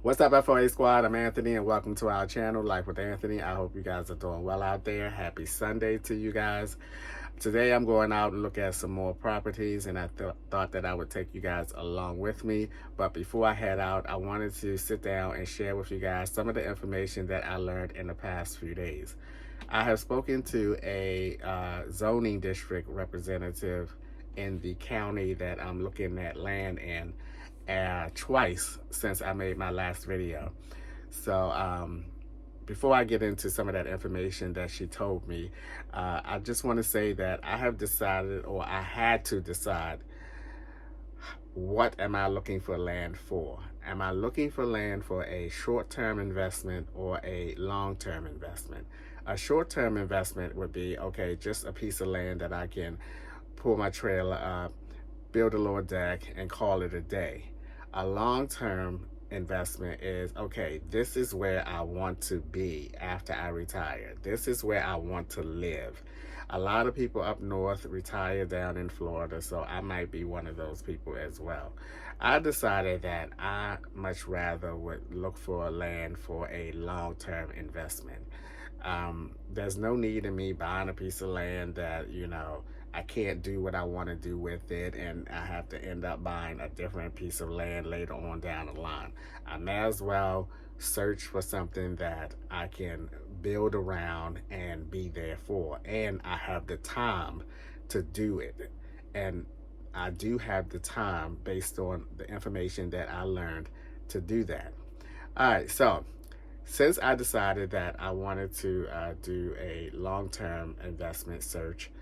What's up, FOA Squad? I'm Anthony, and welcome to our channel, Life with Anthony. I hope you guys are doing well out there. Happy Sunday to you guys. Today, I'm going out and look at some more properties, and I thought that I would take you guys along with me. But before I head out, I wanted to sit down and share with you guys some of the information that I learned in the past few days. I have spoken to a zoning district representative in the county that I'm looking at land in twice since I made my last video. So before I get into some of that information that she told me, I just want to say that I have decided, or I had to decide, what am I looking for land for? Am I looking for land for a short-term investment or a long-term investment? A short-term investment would be, okay, just a piece of land that I can pull my trailer up, build a little deck, and call it a day. A long-term investment is, okay, this is where I want to be after I retire. This is where I want to live. A lot of people up north retire down in Florida, so I might be one of those people as well. I decided that I much rather would look for land for a long-term investment. There's no need in me buying a piece of land that, I can't do what I want to do with it, and I have to end up buying a different piece of land later on down the line. I may as well search for something that I can build around and be there for, and I have the time to do it. And I do have the time based on the information that I learned to do that. All right, so since I decided that I wanted to do a long-term investment search,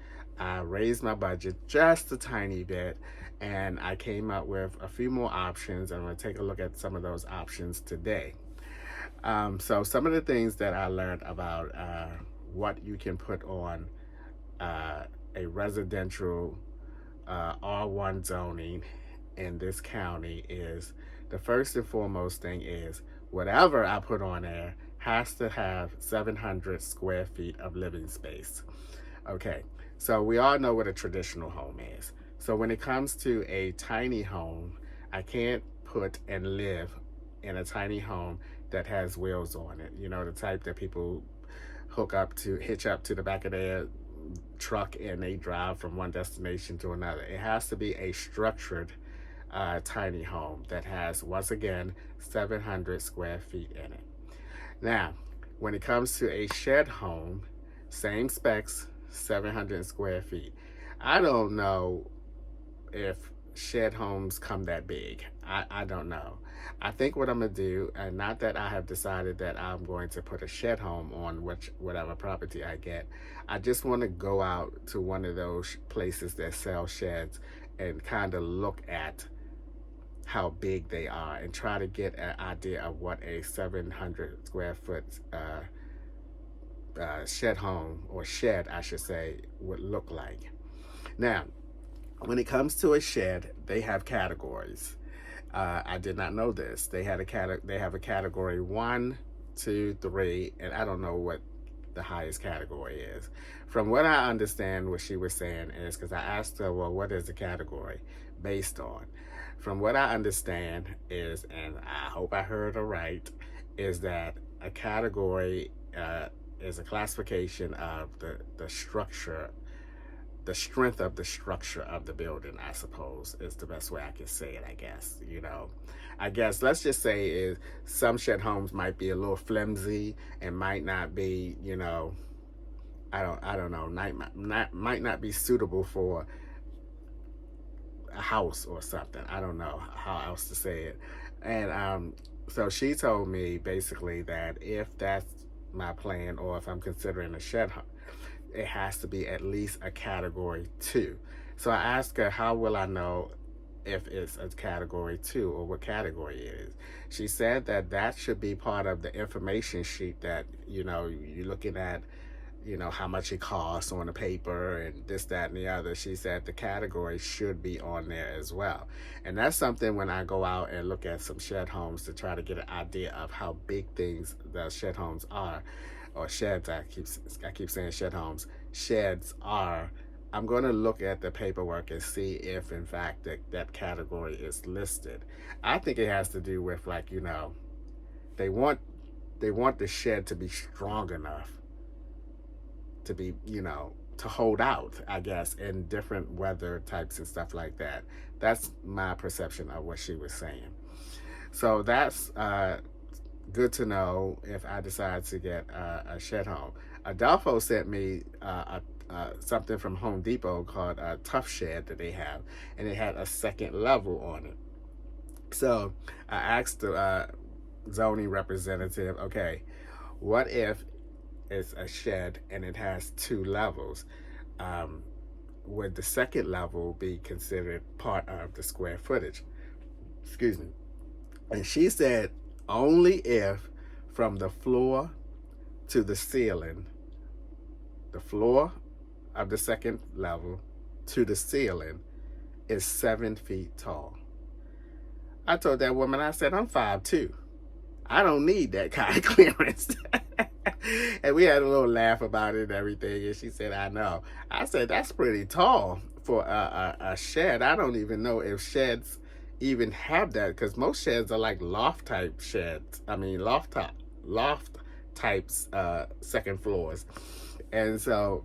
I raised my budget just a tiny bit, and I came up with a few more options. I'm going to take a look at some of those options today. So some of the things that I learned about what you can put on a residential R1 zoning in this county is, the first and foremost thing is, whatever I put on there has to have 700 square feet of living space. Okay, so we all know what a traditional home is. So when it comes to a tiny home, I can't put and live in a tiny home that has wheels on it. You know, the type that people hitch up to the back of their truck and they drive from one destination to another. It has to be a structured tiny home that has, once again, 700 square feet in it. Now, when it comes to a shed home, same specs, 700 square feet. I don't know if shed homes come that big. I don't know. I think what I'm going to do, and not that I have decided that I'm going to put a shed home on whatever property I get, I just want to go out to one of those places that sell sheds and kind of look at how big they are and try to get an idea of what a 700 square foot shed home, or shed I should say, would look like. Now, when it comes to a shed, they have categories. I did not know this. They have a category 1, 2, 3, and I don't know what the highest category is. From what I understand, what she was saying is, because I asked her, well, what is the category based on? From what I understand is, and I hope I heard her right, is that a category is a classification of the structure, the strength of the structure of the building, I suppose, is the best way I can say it, I guess. I guess let's just say is some shed homes might be a little flimsy and might not be, I don't know, might not be suitable for a house or something. I don't know how else to say it. And so she told me basically that if that's my plan, or if I'm considering a shed home, it has to be at least a category 2. So I asked her, how will I know if it's a category 2 or what category it is? She said that should be part of the information sheet that, you're looking at, how much it costs on the paper and this, that, and the other. She said the category should be on there as well. And that's something when I go out and look at some shed homes to try to get an idea of how big the shed homes are, or sheds, I keep saying shed homes, sheds are. I'm going to look at the paperwork and see if in fact that category is listed. I think it has to do with, like, they want the shed to be strong enough to be, to hold out, I guess, in different weather types and stuff like that. That's my perception of what she was saying. So that's good to know if I decide to get a shed home. Adolfo sent me something from Home Depot called a Tough Shed that they have, and it had a second level on it. So I asked the zoning representative, okay, what if it's a shed and it has 2 levels? Would the second level be considered part of the square footage? Excuse me. And she said only if from the floor to the ceiling, the floor of the second level to the ceiling is 7 feet tall. I told that woman, I said, I'm 5'2". I don't need that kind of clearance. And we had a little laugh about it and everything. And she said, I know. I said, that's pretty tall for a shed. I don't even know if sheds even have that, because most sheds are like loft type sheds. I mean, loft types, second floors. And so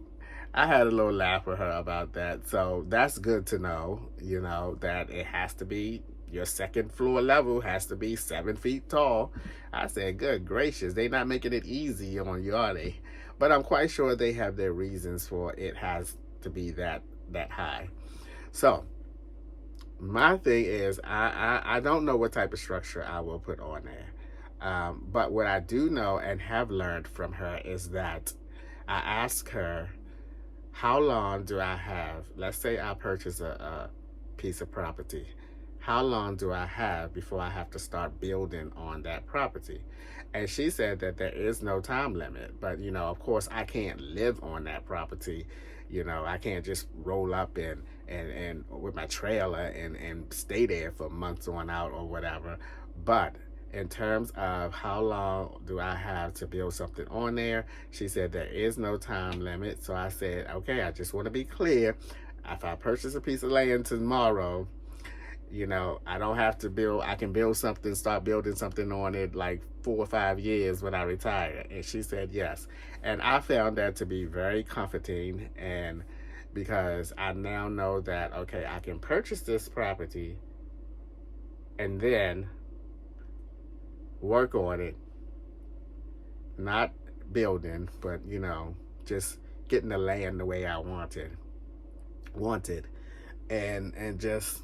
I had a little laugh with her about that. So that's good to know, that it has to be, your second floor level has to be 7 feet tall. I said, good gracious, they not making it easy on you, are they? But I'm quite sure they have their reasons for it has to be that high. So my thing is, I don't know what type of structure I will put on there. But what I do know and have learned from her is that I ask her, how long do I have? Let's say I purchase a piece of property. How long do I have before I have to start building on that property? And she said that there is no time limit. But, of course, I can't live on that property. I can't just roll up and with my trailer and stay there for months on out or whatever. But in terms of how long do I have to build something on there, she said there is no time limit. So I said, okay, I just want to be clear. If I purchase a piece of land tomorrow, I don't have to build, I can build something, start building something on it like 4 or 5 years when I retire. And she said yes. And I found that to be very comforting, and because I now know that, okay, I can purchase this property and then work on it, not building, but, just getting the land the way I wanted, and just,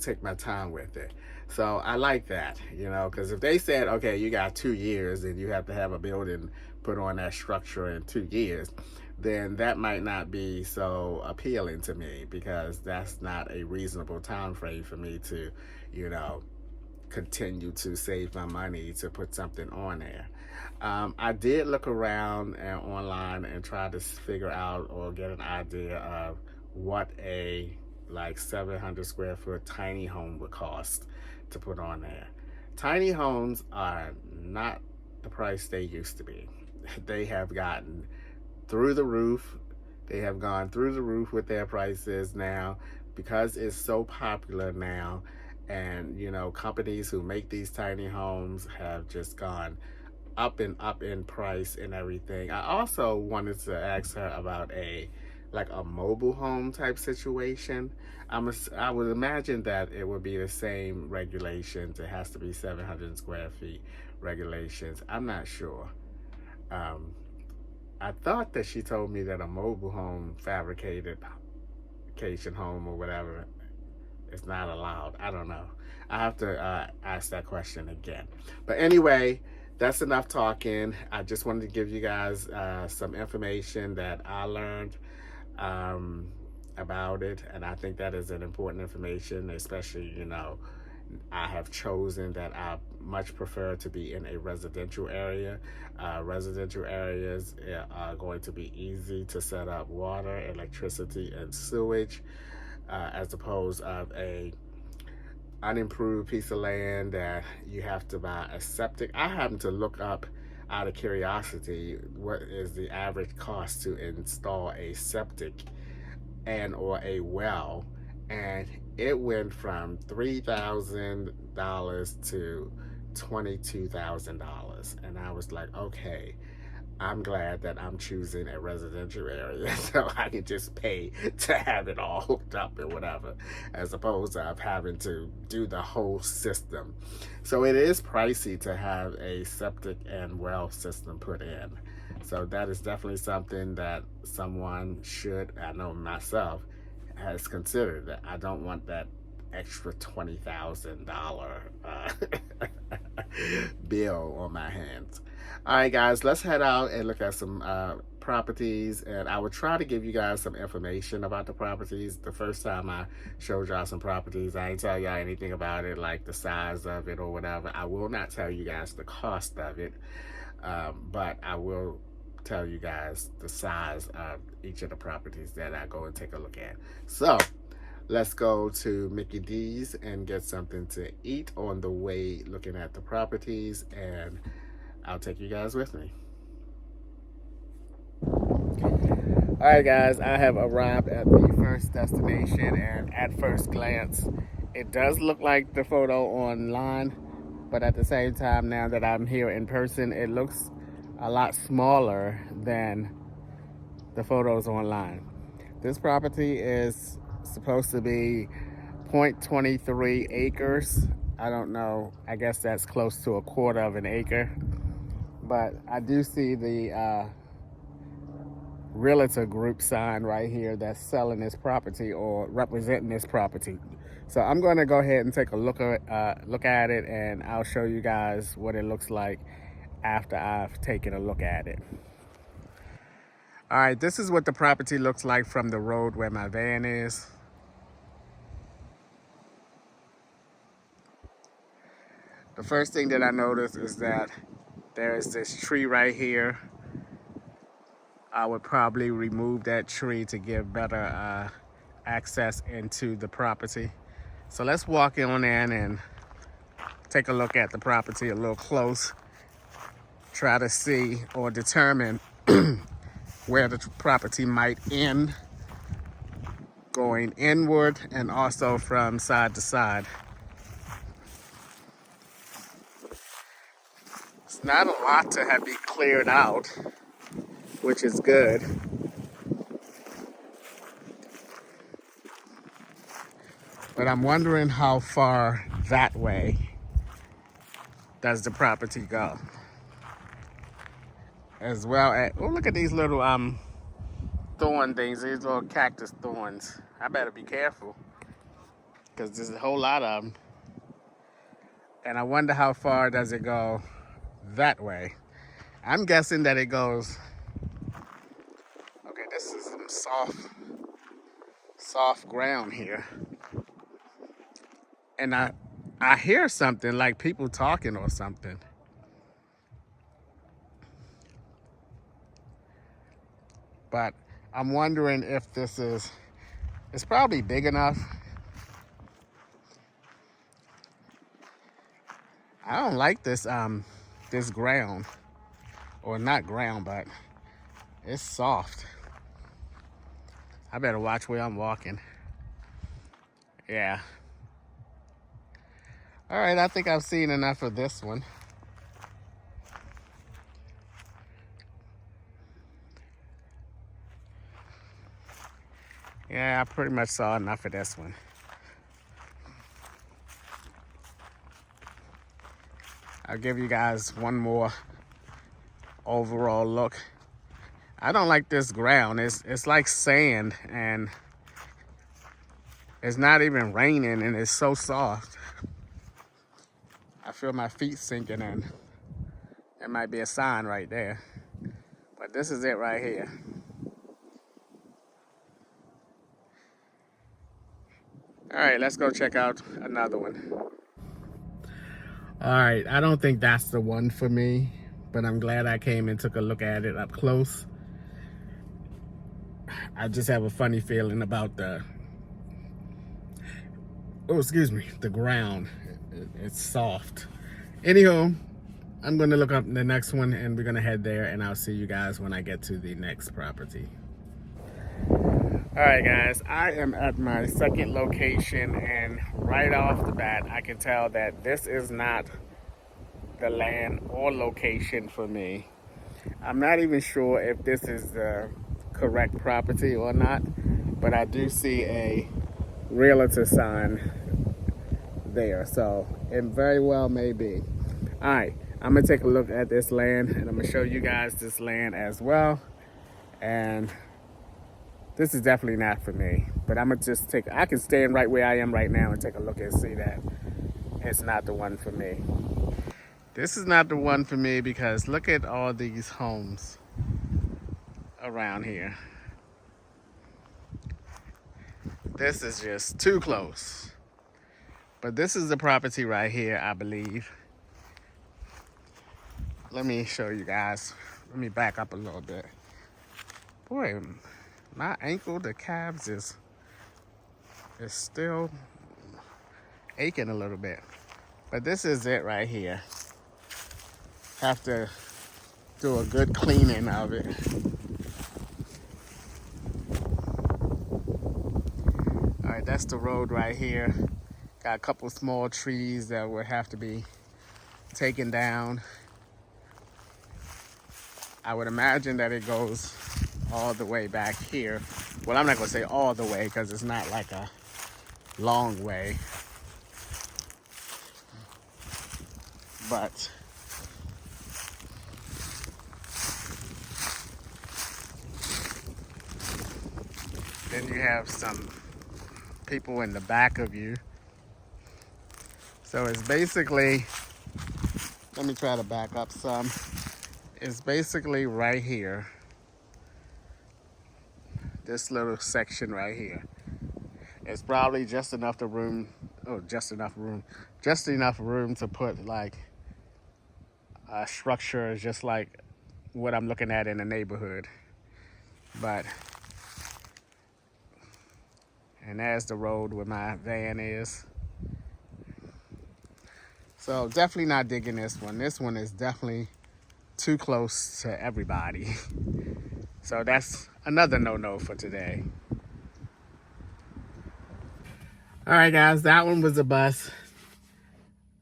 take my time with it. So I like that, because if they said, okay, you got 2 years and you have to have a building put on that structure in 2 years, then that might not be so appealing to me, because that's not a reasonable time frame for me to, continue to save my money to put something on there. I did look around and online and try to figure out or get an idea of what a 700 square foot tiny home would cost to put on there. Tiny homes are not the price they used to be. They have gotten through the roof. They have gone through the roof with their prices now, because it's so popular now. And, companies who make these tiny homes have just gone up in price and everything. I also wanted to ask her about a mobile home type situation. I would imagine that it would be the same regulations. It has to be 700 square feet regulations. I'm not sure. I thought that she told me that a mobile home, fabricated home or whatever, is not allowed. I don't know. I have to ask that question again. But anyway, that's enough talking. I just wanted to give you guys some information that I learned about it, and I think that is an important information, especially, I have chosen that I much prefer to be in a residential area. Residential areas are going to be easy to set up water, electricity, and sewage, as opposed of a unimproved piece of land that you have to buy a septic. I happen to look up, out of curiosity, what is the average cost to install a septic and or a well, and it went from $3,000 to $22,000. And I was like, okay, I'm glad that I'm choosing a residential area so I can just pay to have it all hooked up and whatever, as opposed to having to do the whole system. So it is pricey to have a septic and well system put in. So that is definitely something that someone should, I know myself, has considered. That I don't want that extra $20,000 bill on my hands. All right, guys, let's head out and look at some properties, and I will try to give you guys some information about the properties. The first time I showed y'all some properties, I didn't tell y'all anything about it, like the size of it or whatever. I will not tell you guys the cost of it, but I will tell you guys the size of each of the properties that I go and take a look at. So let's go to Mickey D's and get something to eat on the way looking at the properties, and I'll take you guys with me. All right, guys, I have arrived at the first destination, and at first glance, it does look like the photo online, but at the same time, now that I'm here in person, it looks a lot smaller than the photos online. This property is supposed to be 0.23 acres. I don't know, I guess that's close to a quarter of an acre, but I do see the realtor group sign right here that's selling this property or representing this property. So I'm going to go ahead and take a look at it, and I'll show you guys what it looks like after I've taken a look at it. All right, this is what the property looks like from the road where my van is. The first thing that I noticed is that there's this tree right here. I would probably remove that tree to give better access into the property. So let's walk on in and take a look at the property a little close. Try to see or determine where the property might end, going inward and also from side to side. It's not a lot to have be cleared out, which is good. But I'm wondering how far that way does the property go. As well as, oh, look at these little thorn things, these little cactus thorns. I better be careful, because there's a whole lot of them. And I wonder how far does it go that way. I'm guessing that it goes, okay, this is some soft ground here. And I hear something like people talking or something. But I'm wondering if this is, it's probably big enough. I don't like this this ground, or not ground, but it's soft. I better watch where I'm walking. Yeah. All right, I think I've seen enough of this one. Yeah, I pretty much saw enough of this one. I'll give you guys one more overall look. I don't like this ground. It's like sand, and it's not even raining, and it's so soft. I feel my feet sinking in. There might be a sign right there. But this is it right here. All right, let's go check out another one. All right, I don't think that's the one for me, but I'm glad I came and took a look at it up close. I just have a funny feeling about the ground. It's soft. Anywho, I'm gonna look up the next one, and we're gonna head there, and I'll see you guys when I get to the next property. All right, guys, I am at my second location, and right off the bat, I can tell that this is not the land or location for me. I'm not even sure if this is the correct property or not, but I do see a realtor sign there, so it very well may be. All right, I'm gonna take a look at this land, and I'm gonna show you guys this land as well. And this is definitely not for me, but I'm gonna just I can stand right where I am right now and take a look and see that it's not the one for me. This is not the one for me because look at all these homes around here. This is just too close. But this is the property right here, I believe. Let me show you guys. Let me back up a little bit. Boy, my ankle, the calves is still aching a little bit. But this is it right here. Have to do a good cleaning of it. All right, that's the road right here. Got a couple small trees that would have to be taken down. I would imagine that it goes all the way back here. Well, I'm not gonna say all the way because it's not like a long way. But then you have some people in the back of you. So it's basically, let me try to back up some. It's basically right here. This little section right here. It's probably just enough room to put like a structure just like what I'm looking at in the neighborhood. And there's the road where my van is. So definitely not digging this one. This one is definitely too close to everybody. So that's another no-no for today. All right, guys, that one was a bust.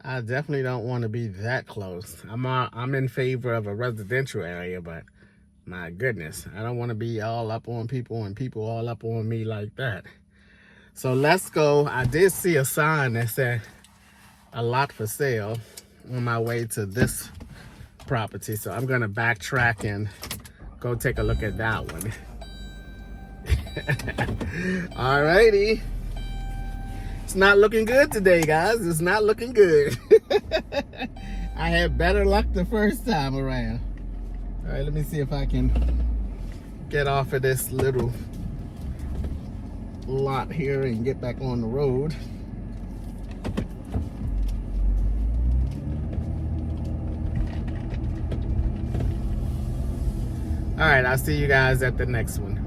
I definitely don't want to be that close. I'm in favor of a residential area, but my goodness, I don't want to be all up on people and people all up on me like that. So let's go. I did see a sign that said a lot for sale on my way to this property. So I'm gonna backtrack and go take a look at that one. Alrighty. It's not looking good today, guys. It's not looking good. I had better luck the first time around. All right, let me see if I can get off of this little lot here and get back on the road. All right, I'll see you guys at the next one.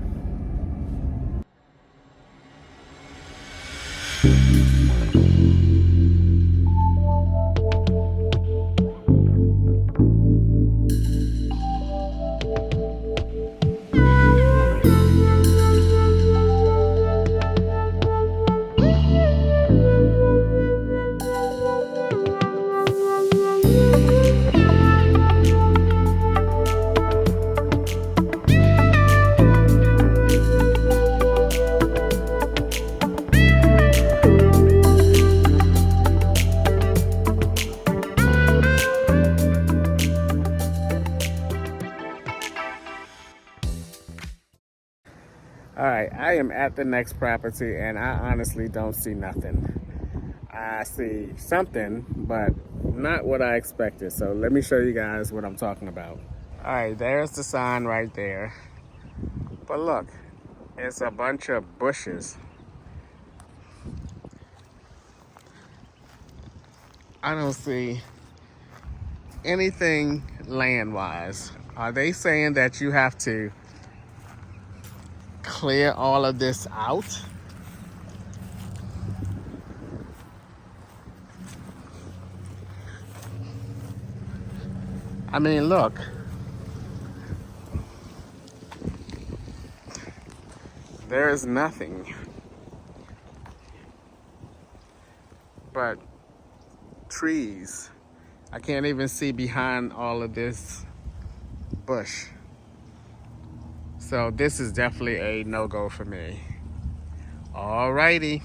All right, I am at the next property and I honestly don't see nothing. I see something, but not what I expected. So let me show you guys what I'm talking about. All right, there's the sign right there. But look, it's a bunch of bushes. I don't see anything land-wise. Are they saying that you have to clear all of this out? I mean, look. There is nothing but trees. I can't even see behind all of this bush. So this is definitely a no-go for me. Alrighty.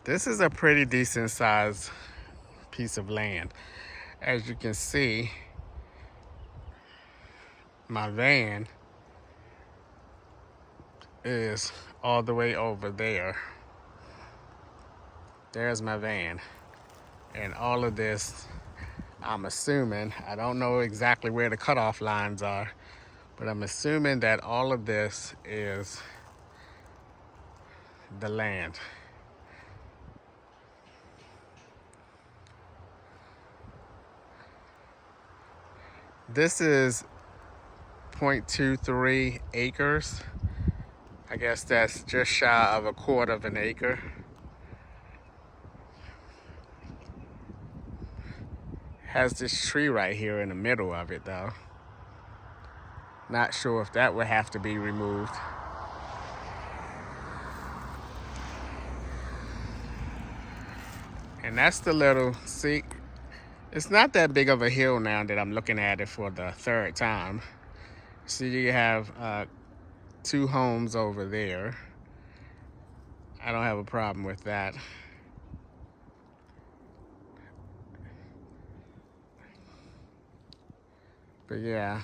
This is a pretty decent sized piece of land. As you can see, my van is all the way over there. There's my van. And all of this, I'm assuming, I don't know exactly where the cutoff lines are, but I'm assuming that all of this is the land. This is 0.23 acres. I guess that's just shy of a quarter of an acre. Has this tree right here in the middle of it though. Not sure if that would have to be removed. And that's the little, see, it's not that big of a hill now that I'm looking at it for the third time. So you have 2 homes over there. I don't have a problem with that. But yeah,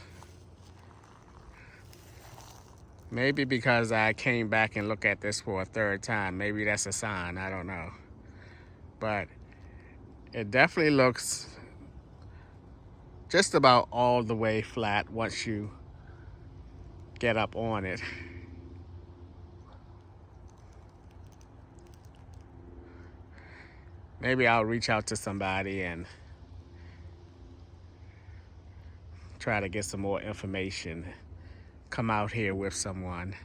maybe because I came back and looked at this for a third time, maybe that's a sign, I don't know. But it definitely looks just about all the way flat once you get up on it. Maybe I'll reach out to somebody and try to get some more information. Come out here with someone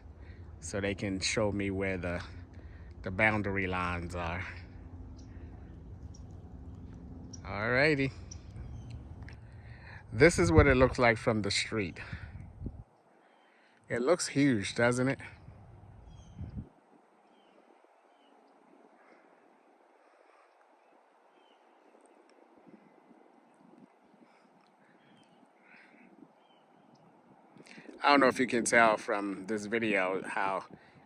so they can show me where the boundary lines are. Alrighty. This is what it looks like from the street. It looks huge, doesn't it? I don't know if you can tell from this video how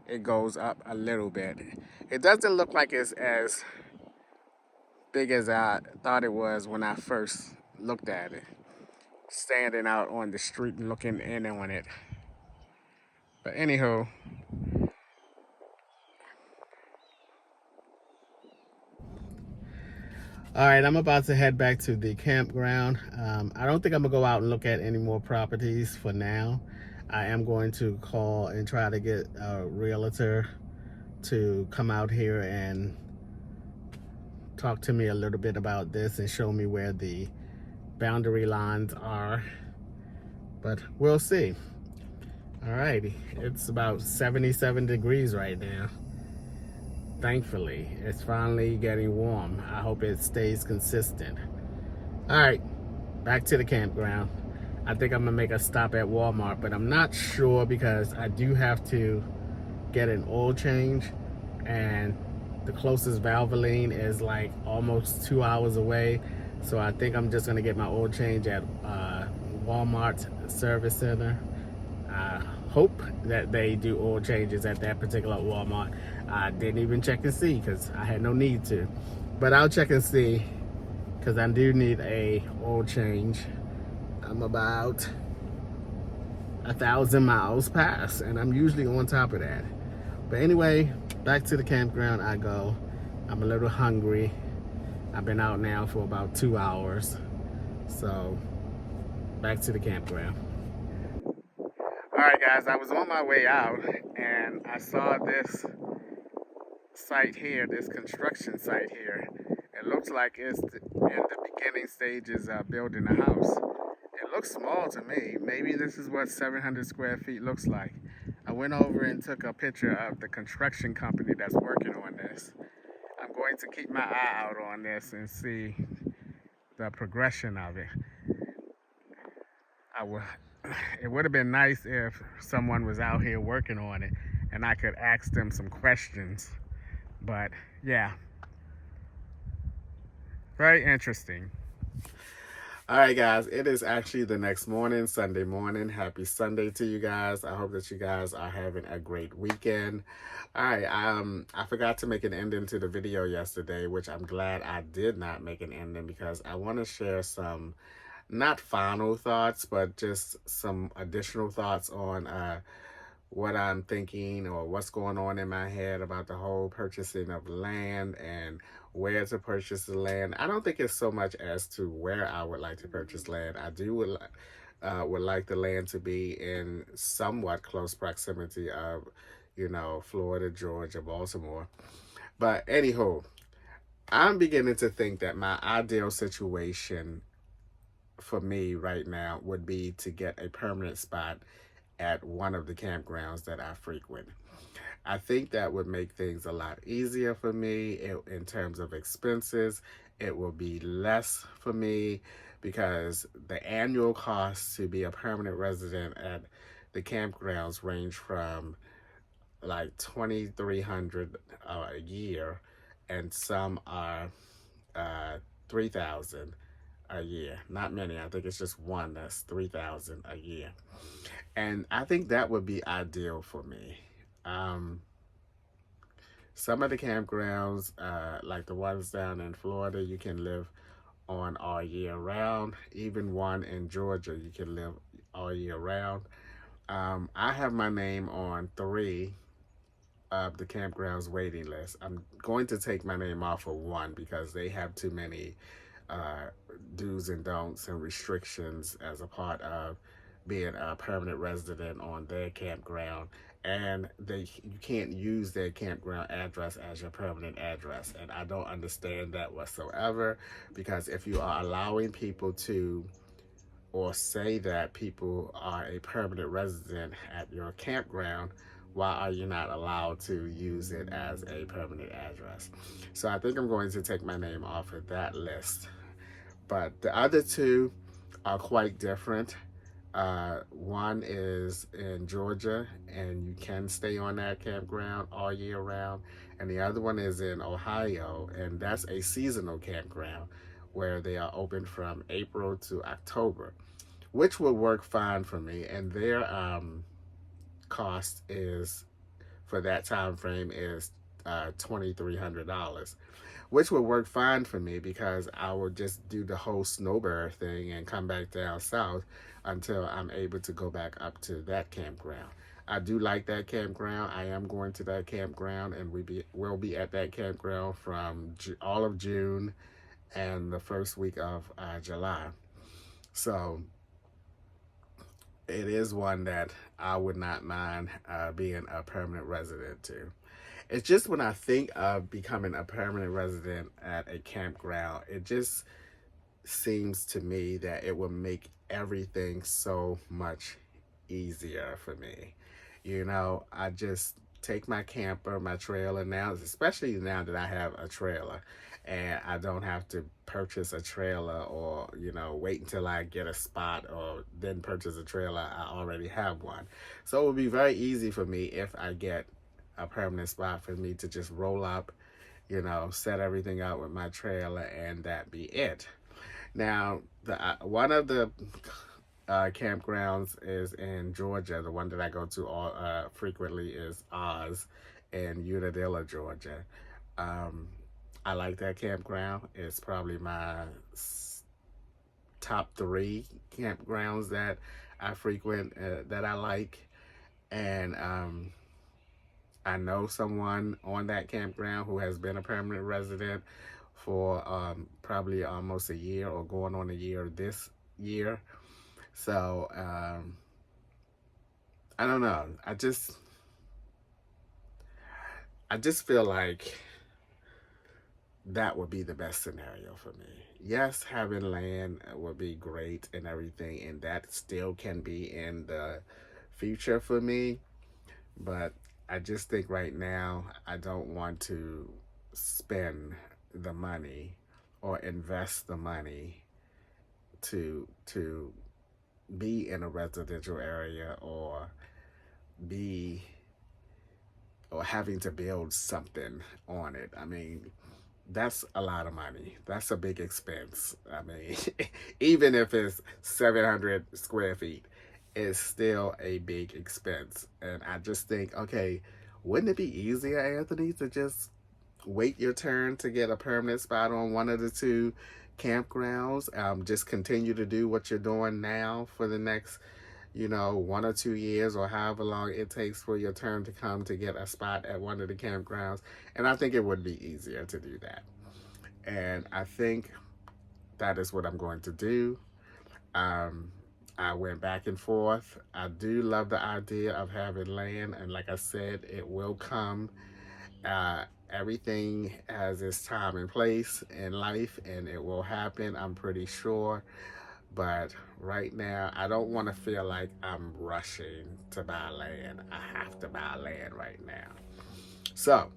it goes up a little bit. It doesn't look like it's as big as I thought it was when I first looked at it. Standing out on the street and looking in on it. But anywho, all right, I'm about to head back to the campground. I don't think I'm gonna go out and look at any more properties for now. I am going to call and try to get a realtor to come out here and talk to me a little bit about this and show me where the boundary lines are. But we'll see. Alrighty, it's about 77 degrees right now. Thankfully, it's finally getting warm. I hope it stays consistent. All right, back to the campground. I think I'm gonna make a stop at Walmart, but I'm not sure because I do have to get an oil change, and the closest Valvoline is like almost 2 hours away. So I think I'm just gonna get my oil change at Walmart Service Center. I hope that they do oil changes at that particular Walmart. I didn't even check and see because I had no need to, but I'll check and see because I do need a oil change. I'm about 1,000 miles past, and I'm usually on top of that. But anyway, back to the campground I go. I'm a little hungry. I've been out now for about 2 hours. So back to the campground. All right, guys, I was on my way out and I saw this site here, this construction site here. It looks like it's in the beginning stages of building a house. It looks small to me. Maybe this is what 700 square feet looks like. I went over and took a picture of the construction company that's working on this. I'm going to keep my eye out on this and see the progression of it. It would have been nice if someone was out here working on it and I could ask them some questions. But yeah, very interesting. All right, guys, it is actually the next morning, Sunday morning. Happy Sunday to you guys. I hope that you guys are having a great weekend. All right, I forgot to make an ending to the video yesterday, which I'm glad I did not make an ending because I want to share some, not final thoughts, but just some additional thoughts on what I'm thinking or what's going on in my head about the whole purchasing of land and where to purchase the land. I don't think it's so much as to where I would like to purchase land. I would like the land to be in somewhat close proximity of, Florida, Georgia, Baltimore. But anywho, I'm beginning to think that my ideal situation for me right now would be to get a permanent spot at one of the campgrounds that I frequent. I think that would make things a lot easier for me in terms of expenses. It will be less for me because the annual cost to be a permanent resident at the campgrounds range from like 2,300 a year, and some are 3,000 a year. Not many. I think it's just one that's 3,000 a year. And I think that would be ideal for me. Um, some of the campgrounds, like the ones down in Florida, you can live on all year round. Even one in Georgia, you can live all year round. I have my name on 3 of the campgrounds waiting list. I'm going to take my name off of one because they have too many uh, do's and don'ts and restrictions as a part of being a permanent resident on their campground, and you can't use their campground address as your permanent address, and I don't understand that whatsoever, because if you are allowing people to or say that people are a permanent resident at your campground, why are you not allowed to use it as a permanent address? So I think I'm going to take my name off of that list. But the other two are quite different. One is in Georgia, and you can stay on that campground all year round. And the other one is in Ohio, and that's a seasonal campground where they are open from April to October, which would work fine for me. And their cost is for that time frame is $2,300, which would work fine for me because I would just do the whole snowbird thing and come back down south until I'm able to go back up to that campground. I do like that campground. I am going to that campground, and we'll be at that campground from all of June and the first week of July. So it is one that I would not mind being a permanent resident to. It's just when I think of becoming a permanent resident at a campground, it just seems to me that it will make everything so much easier for me. I just take my camper, my trailer now, especially now that I have a trailer and I don't have to purchase a trailer or, wait until I get a spot or then purchase a trailer. I already have one. So it would be very easy for me if I get a permanent spot for me to just roll up, set everything up with my trailer and that be it. Now, one of the campgrounds is in Georgia. The one that I go to all frequently is Oz in Unadilla, Georgia. Um, I like that campground. It's probably my top 3 campgrounds that I frequent that I like, and I know someone on that campground who has been a permanent resident for probably almost a year or going on a year this year. So I don't know. I just feel like that would be the best scenario for me. Yes, having land would be great and everything, and that still can be in the future for me. But I just think right now I don't want to spend the money or invest the money to be in a residential area be or having to build something on it. I mean, that's a lot of money. That's a big expense. I mean, even if it's 700 square feet, it's still a big expense. And I just think, okay, wouldn't it be easier, Anthony, to just wait your turn to get a permanent spot on one of the two campgrounds? Just continue to do what you're doing now for the next, 1 or 2 years, or however long it takes for your turn to come to get a spot at one of the campgrounds. And I think it would be easier to do that. And I think that is what I'm going to do. Um, I went back and forth. I do love the idea of having land, and like I said, it will come. Everything has its time and place in life, and it will happen, I'm pretty sure. But right now, I don't want to feel like I'm rushing to buy land. I have to buy land right now. So,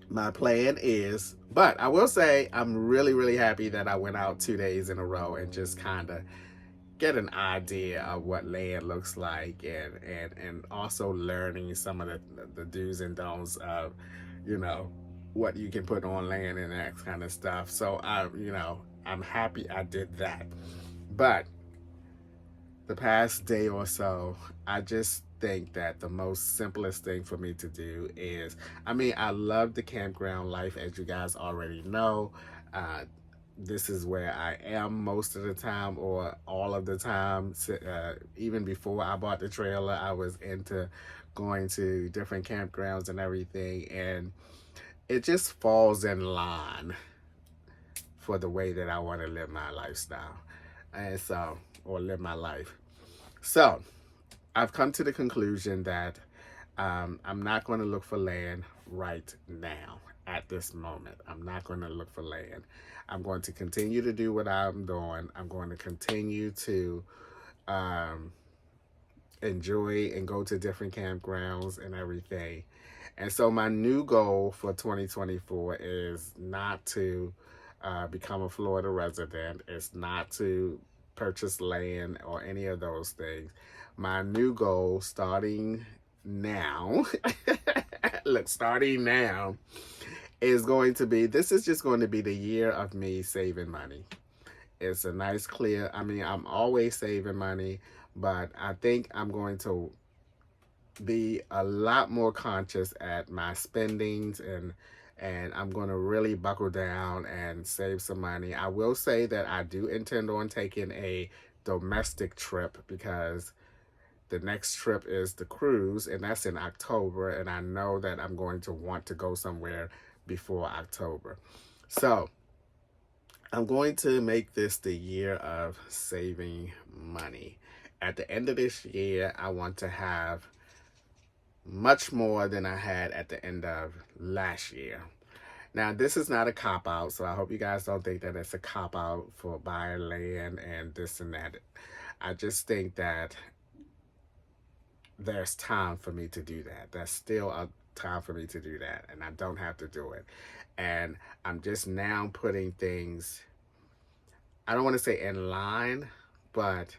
my plan is, but I will say I'm really, really happy that I went out 2 days in a row and just kind of get an idea of what land looks like, and also learning some of the do's and don'ts of, what you can put on land and that kind of stuff. So I'm happy I did that. But the past day or so, I just think that the most simplest thing for me to do is, I love the campground life, as you guys already know. This is where I am most of the time, or all of the time. Even before I bought the trailer, I was into going to different campgrounds and everything, and it just falls in line for the way that I want to live my lifestyle, and so, or live my life. So I've come to the conclusion that I'm not going to look for land right now at this moment. I'm not going to look for land. I'm going to continue to do what I'm doing. I'm going to continue to um, enjoy and go to different campgrounds and everything. And so my new goal for 2024 is not to become a Florida resident. It's not to purchase land or any of those things. My new goal starting now, look, starting now, is going to be, this is just going to be the year of me saving money. It's a nice, clear, I'm always saving money, but I think I'm going to be a lot more conscious at my spendings, and I'm going to really buckle down and save some money. I will say that I do intend on taking a domestic trip, because the next trip is the cruise, and that's in October, and I know that I'm going to want to go somewhere before October. So I'm going to make this the year of saving money. At the end of this year, I want to have much more than I had at the end of last year. Now, this is not a cop-out, so I hope you guys don't think that it's a cop-out for buying land and this and that. I just think that there's time for me to do that. There's still a time for me to do that, and I don't have to do it. And I'm just now putting things, I don't want to say in line, but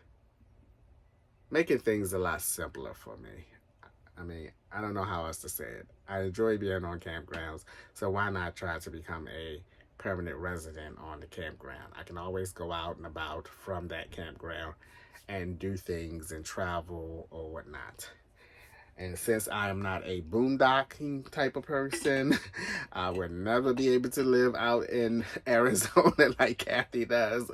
making things a lot simpler for me. I don't know how else to say it. I enjoy being on campgrounds, so why not try to become a permanent resident on the campground? I can always go out and about from that campground and do things and travel or whatnot. And since I am not a boondocking type of person, I would never be able to live out in Arizona like Kathy does.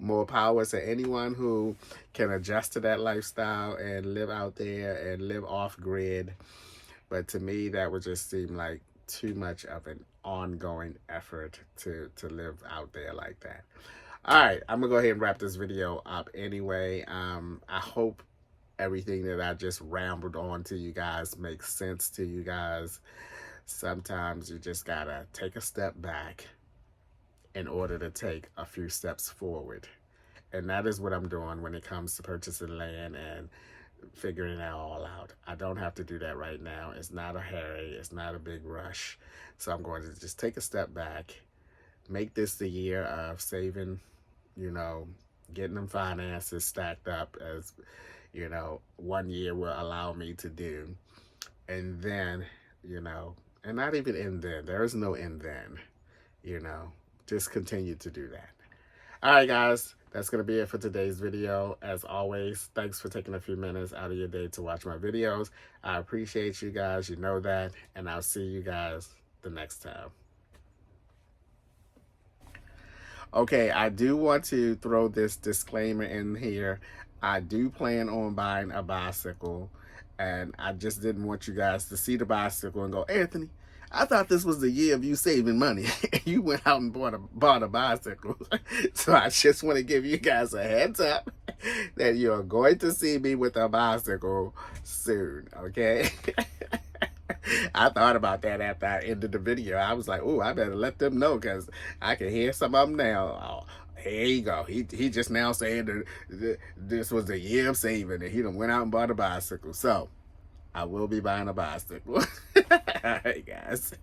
More power to anyone who can adjust to that lifestyle and live out there and live off grid. But to me, that would just seem like too much of an ongoing effort to live out there like that. All right, I'm going to go ahead and wrap this video up anyway. I hope everything that I just rambled on to you guys makes sense to you guys. Sometimes you just gotta take a step back in order to take a few steps forward. And that is what I'm doing when it comes to purchasing land and figuring it all out. I don't have to do that right now. It's not a hurry. It's not a big rush. So I'm going to just take a step back, make this the year of saving, getting them finances stacked up, as 1 year will allow me to do. And then, and not even in then. There is no in then. you know, just continue to do that. All right, guys, that's going to be it for today's video. As always, thanks for taking a few minutes out of your day to watch my videos. I appreciate you guys. You know that. And I'll see you guys the next time. Okay, I do want to throw this disclaimer in here. I do plan on buying a bicycle, and I just didn't want you guys to see the bicycle and go, Anthony, I thought this was the year of you saving money. You went out and bought a bicycle. So I just want to give you guys a heads up that you're going to see me with a bicycle soon, okay? I thought about that after I ended the video. I was like, oh, I better let them know because I can hear some of them now. Oh, here you go. He just now saying that this was the year of saving and he done went out and bought a bicycle. So I will be buying a bicycle. All right, guys.